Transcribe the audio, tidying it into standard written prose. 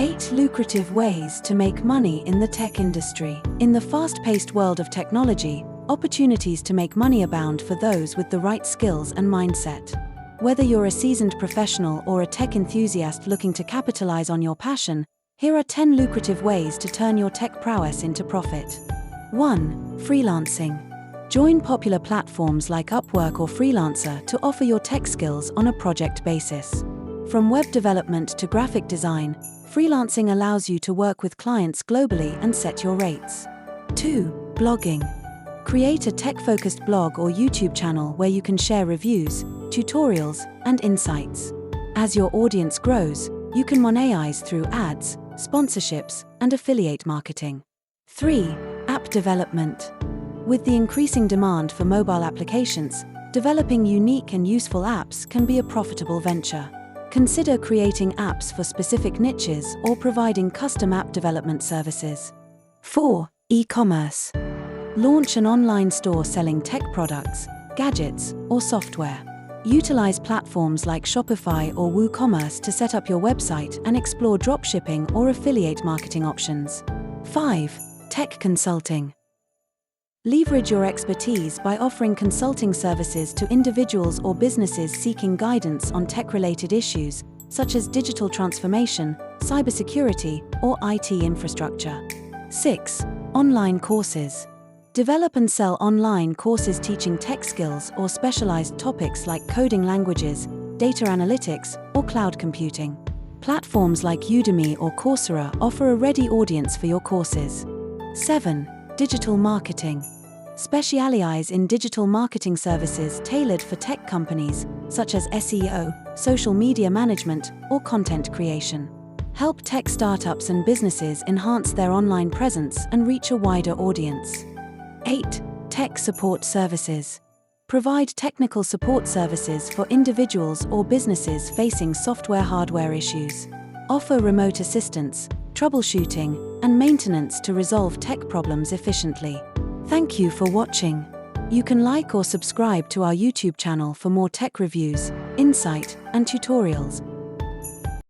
8 lucrative ways to make money in the tech industry. In the fast-paced world of technology, opportunities to make money abound for those with the right skills and mindset. Whether you're a seasoned professional or a tech enthusiast looking to capitalize on your passion, here are 10 lucrative ways to turn your tech prowess into profit. 1. Freelancing. Join popular platforms like Upwork or Freelancer to offer your tech skills on a project basis. From web development to graphic design, freelancing allows you to work with clients globally and set your rates. 2. Blogging. Create a tech-focused blog or YouTube channel where you can share reviews, tutorials, and insights. As your audience grows, you can monetize through ads, sponsorships, and affiliate marketing. 3. App development. With the increasing demand for mobile applications, developing unique and useful apps can be a profitable venture. Consider creating apps for specific niches or providing custom app development services. 4. E-commerce. Launch an online store selling tech products, gadgets, or software. Utilize platforms like Shopify or WooCommerce to set up your website and explore dropshipping or affiliate marketing options. 5. Tech consulting. Leverage your expertise by offering consulting services to individuals or businesses seeking guidance on tech-related issues, such as digital transformation, cybersecurity, or IT infrastructure. 6. Online courses. Develop and sell online courses teaching tech skills or specialized topics like coding languages, data analytics, or cloud computing. Platforms like Udemy or Coursera offer a ready audience for your courses. 7. Digital marketing. Specialize in digital marketing services tailored for tech companies, such as SEO, social media management, or content creation. Help tech startups and businesses enhance their online presence and reach a wider audience. 8. Tech support services. Provide technical support services for individuals or businesses facing software-hardware issues. Offer remote assistance, troubleshooting, and maintenance to resolve tech problems efficiently. Thank you for watching. You can like or subscribe to our YouTube channel for more tech reviews, insight, and tutorials.